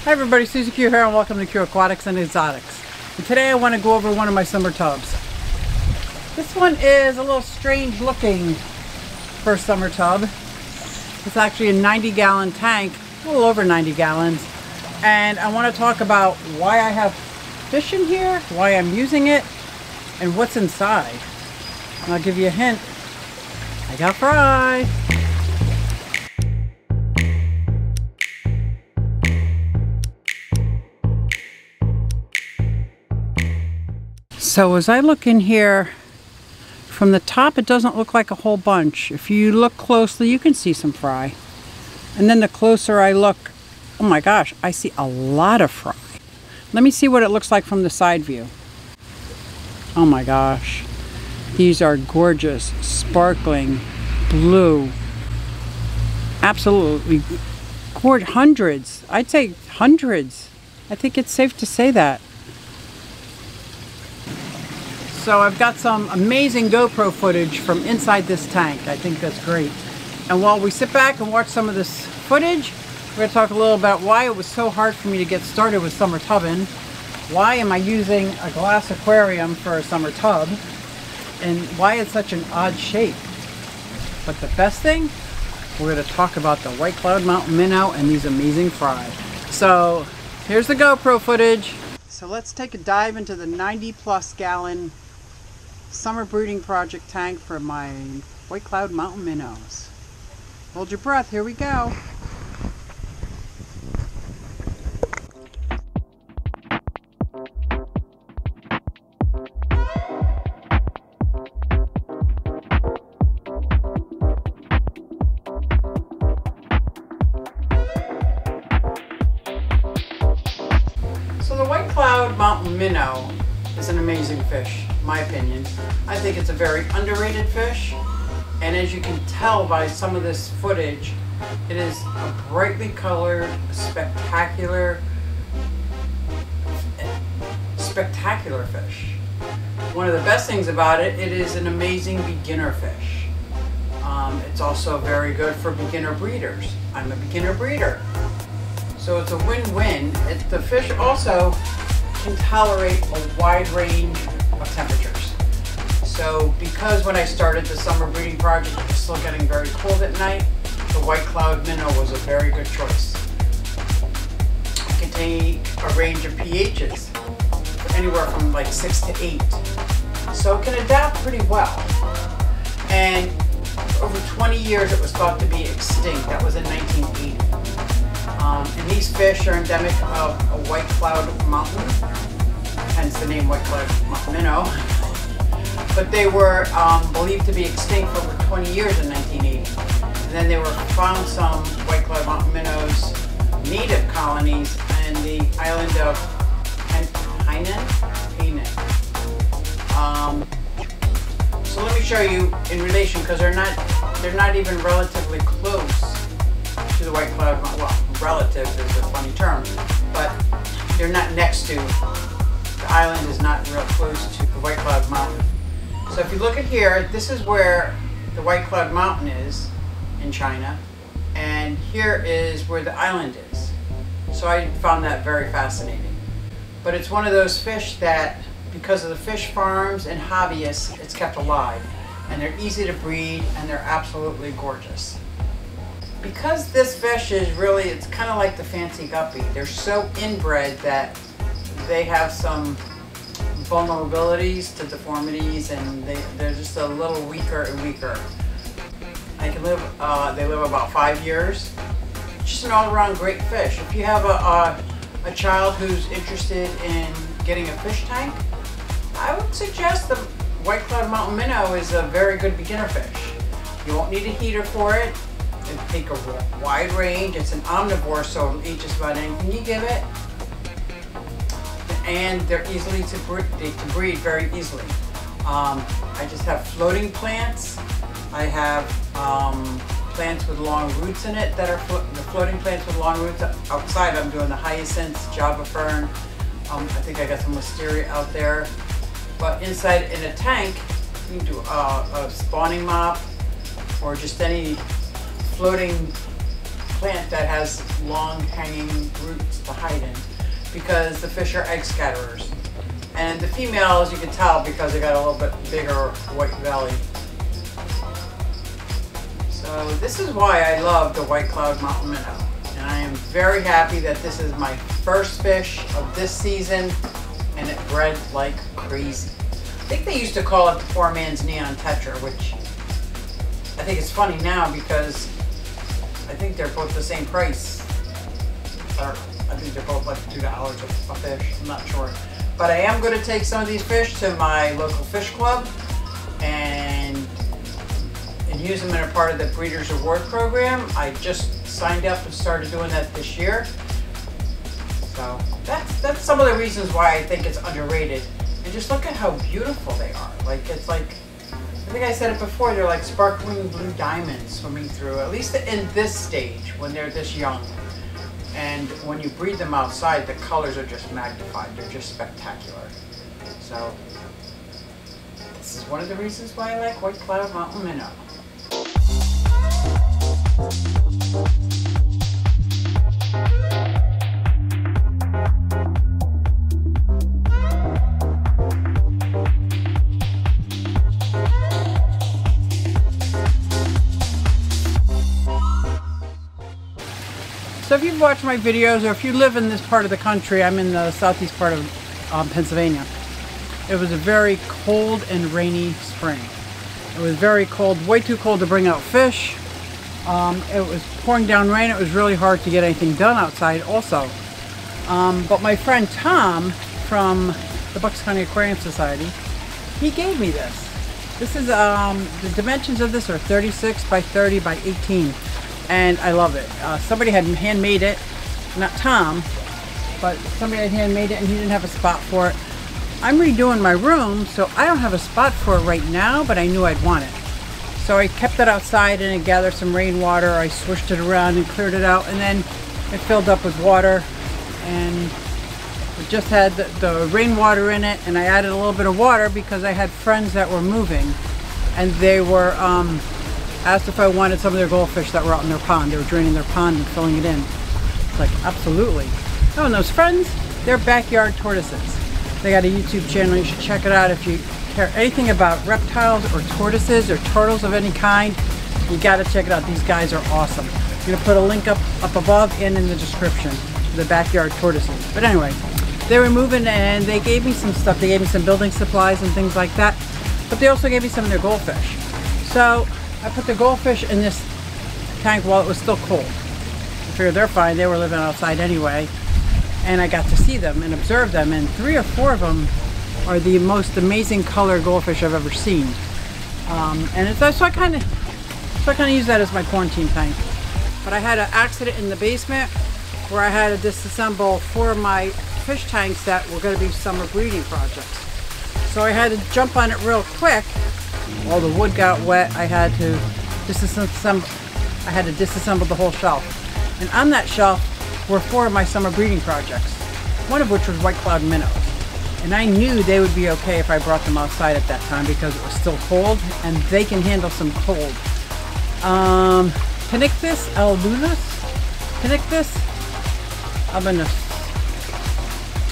Hi everybody, SuzyQue here and welcome to QueAquatics and Exotics. And today I want to go over one of my summer tubs. This one is a little strange looking for a summer tub. It's actually a 90-gallon tank, a little over 90 gallons. And I want to talk about why I have fish in here, why I'm using it, and what's inside. And I'll give you a hint. I got fry. So as I look in here, from the top it doesn't look like a whole bunch. If you look closely, you can see some fry. And then the closer I look, oh my gosh, I see a lot of fry. Let me see what it looks like from the side view. Oh my gosh. These are gorgeous, sparkling, blue. Absolutely gorgeous. Hundreds. I'd say hundreds. I think it's safe to say that. So I've got some amazing GoPro footage from inside this tank. I think that's great. And while we sit back and watch some of this footage, we're going to talk a little about why it was so hard for me to get started with summer tubbing. Why am I using a glass aquarium for a summer tub? And why it's such an odd shape. But the best thing, we're going to talk about the white Cloud Mountain minnow and these amazing fry. So here's the GoPro footage. So let's take a dive into the 90+ gallon summer breeding project tank for my white Cloud Mountain minnows. Hold your breath, here we go. So the white Cloud Mountain minnow is an amazing fish, in my opinion. I think it's a very underrated fish, and as you can tell by some of this footage, it is a brightly colored, spectacular fish. One of the best things about it, it is an amazing beginner fish. It's also very good for beginner breeders. I'm a beginner breeder. So it's a win-win. The fish also can tolerate a wide range of temperatures. So because when I started the summer breeding project, it was still getting very cold at night, the white Cloud minnow was a very good choice. It can take a range of pHs, anywhere from like 6 to 8. So it can adapt pretty well. And over 20 years it was thought to be extinct. That was in 1980. And these fish are endemic of a white Cloud Mountain, hence the name white Cloud Mountain minnow. But they were believed to be extinct for over 20 years in 1980. And then they were found some white Cloud Mountain minnows native colonies in the island of Hainan. So let me show you in relation, because they're not even relatively close to the white Cloud Mountain. Well, relative is a funny term, but they're not next to. The island is not real close to the white Cloud Mountain. So if you look at here, this is where the white Cloud Mountain is in China, and here is where the island is. So I found that very fascinating. But it's one of those fish that, because of the fish farms and hobbyists, it's kept alive. And they're easy to breed, and they're absolutely gorgeous. Because this fish is really, it's kind of like the fancy guppy. They're so inbred that they have some vulnerabilities to deformities, and they're just a little weaker and weaker. They live about 5 years. Just an all-around great fish. If you have a child who's interested in getting a fish tank, I would suggest the white Cloud Mountain minnow is a very good beginner fish. You won't need a heater for it. It'll take a wide range. It's an omnivore, so it'll eat just about anything you give it. And they're easily to breed very easily. I just have floating plants. I have plants with long roots in it that are the floating plants with long roots. Outside I'm doing the hyacinths, java fern. I think I got some wisteria out there. But inside in a tank, you can do a spawning mop or just any floating plant that has long hanging roots to hide in, because the fish are egg scatterers. And the females, you can tell because they got a little bit bigger white belly. So this is why I love the white Cloud Mountain Minnow. And I am very happy that this is my first fish of this season, and it bred like crazy. I think they used to call it the poor man's neon tetra, which I think it's funny now because I think they're both the same price. Or I think they're both like $2 a fish, I'm not sure. But I am going to take some of these fish to my local fish club and use them in a part of the Breeders Award program. I just signed up and started doing that this year. So that's some of the reasons why I think it's underrated. And just look at how beautiful they are. Like, it's like, I think I said it before, they're like sparkling blue diamonds swimming through, at least in this stage when they're this young. And when you breed them outside, the colors are just magnified. They're just spectacular. So this is one of the reasons why I like white Cloud Mountain Minnow. So if you've watched my videos, or if you live in this part of the country, I'm in the southeast part of Pennsylvania. It was a very cold and rainy spring. It was very cold, way too cold to bring out fish. It was pouring down rain. It was really hard to get anything done outside also. But my friend Tom from the Bucks County Aquarium Society, he gave me this. This is, the dimensions of this are 36 by 30 by 18. And I love it. Somebody had handmade it, not Tom, but somebody had handmade it and he didn't have a spot for it. I'm redoing my room, so I don't have a spot for it right now, but I knew I'd want it. So I kept it outside and it gathered some rainwater. I swished it around and cleared it out, and then it filled up with water, and it just had the rainwater in it, and I added a little bit of water because I had friends that were moving, and they were asked if I wanted some of their goldfish that were out in their pond. They were draining their pond and filling it in. It's like, absolutely. Oh, and those friends, they're backyard tortoises. They got a YouTube channel. You should check it out if you care anything about reptiles or tortoises or turtles of any kind. You got to check it out. These guys are awesome. I'm going to put a link up above and in the description to the backyard tortoises. But anyway, they were moving and they gave me some stuff. They gave me some building supplies and things like that. But they also gave me some of their goldfish. So I put the goldfish in this tank while it was still cold. I figured they're fine. They were living outside anyway. And I got to see them and observe them. And 3 or 4 of them are the most amazing color goldfish I've ever seen. And so I kind of use that as my quarantine tank. But I had an accident in the basement where I had to disassemble 4 of my fish tanks that were going to be summer breeding projects. So I had to jump on it real quick. All the wood got wet. I had to disassemble the whole shelf. And on that shelf were 4 of my summer breeding projects, one of which was white cloud minnows. And I knew they would be okay if I brought them outside at that time because it was still cold and they can handle some cold. Tanichthys, albonubes.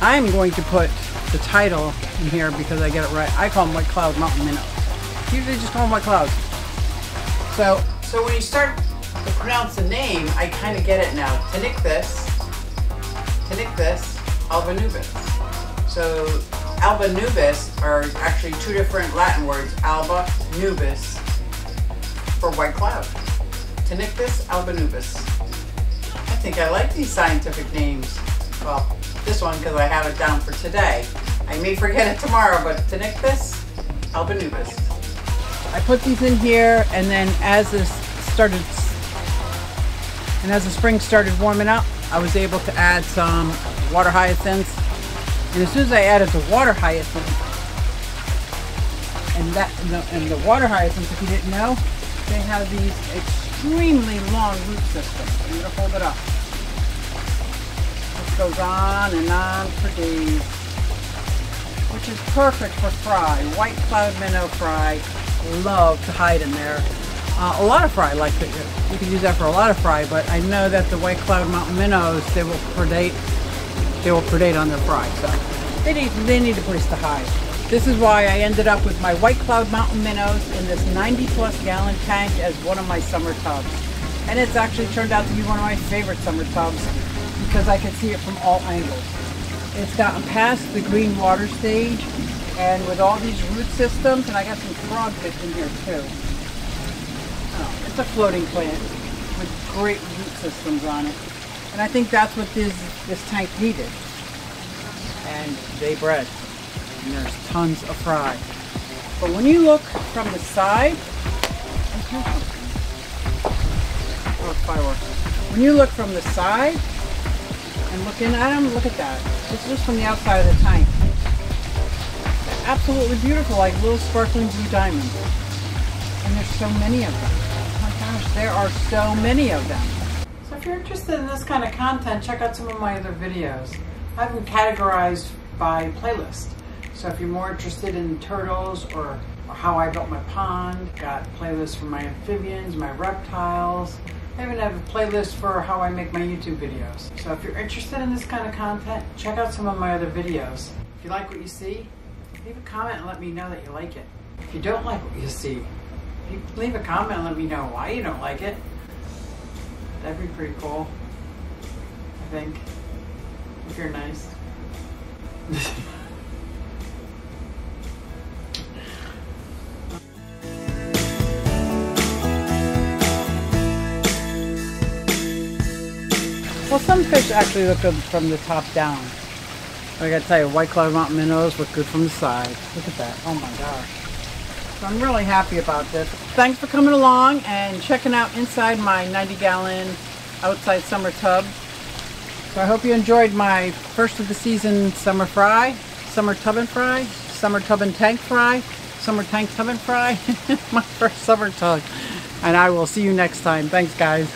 I'm going to put the title in here because I get it right. I call them white Cloud Mountain Minnows. Usually just call them white clouds. So when you start to pronounce the name, I kind of get it now. Tanichthys, albonubes. So albonubes are actually 2 different Latin words. Alba, nubis, for white cloud. Tanichthys, albonubes. I think I like these scientific names. Well, this one because I have it down for today. I may forget it tomorrow, but Tanichthys, albonubes. I put these in here, and then as the spring started warming up, I was able to add some water hyacinths. And as soon as I added the water hyacinths, and the water hyacinths, if you didn't know, they have these extremely long root systems. I'm going to hold it up. This goes on and on for days, which is perfect for fry. White cloud minnow fry love to hide in there. a lot of fry. Like you could use that for a lot of fry, but I know that the white Cloud Mountain minnows, they will predate on their fry, so they need a place to hide. This is why I ended up with my white Cloud Mountain minnows in this 90+ gallon tank as one of my summer tubs. And it's actually turned out to be one of my favorite summer tubs because I can see it from all angles. It's gotten past the green water stage, and with all these root systems, and I got some frog fish in here too. Oh, it's a floating plant with great root systems on it. And I think that's what this tank needed. And they bred. And there's tons of fry. But when you look from the side, oh, fireworks. When you look from the side and look in at them, look at that. It's just from the outside of the tank. They're absolutely beautiful, like little sparkling blue diamonds. And there's so many of them. Oh my gosh, there are so many of them. So if you're interested in this kind of content, check out some of my other videos. I have them categorized by playlist. So if you're more interested in turtles or how I built my pond, got playlists for my amphibians, my reptiles. I even have a playlist for how I make my YouTube videos. So if you're interested in this kind of content, check out some of my other videos. If you like what you see, leave a comment and let me know that you like it. If you don't like what you see, leave a comment and let me know why you don't like it. That'd be pretty cool, I think, if you're nice. Well, some fish actually look good from the top down. I gotta tell you, white Cloud Mountain minnows look good from the side. Look at that. Oh my gosh. So I'm really happy about this. Thanks for coming along and checking out inside my 90-gallon outside summer tub. So I hope you enjoyed my first of the season summer fry, summer tub and fry, summer tub and tank fry, summer tank tub and fry. My first summer tub. And I will see you next time. Thanks, guys.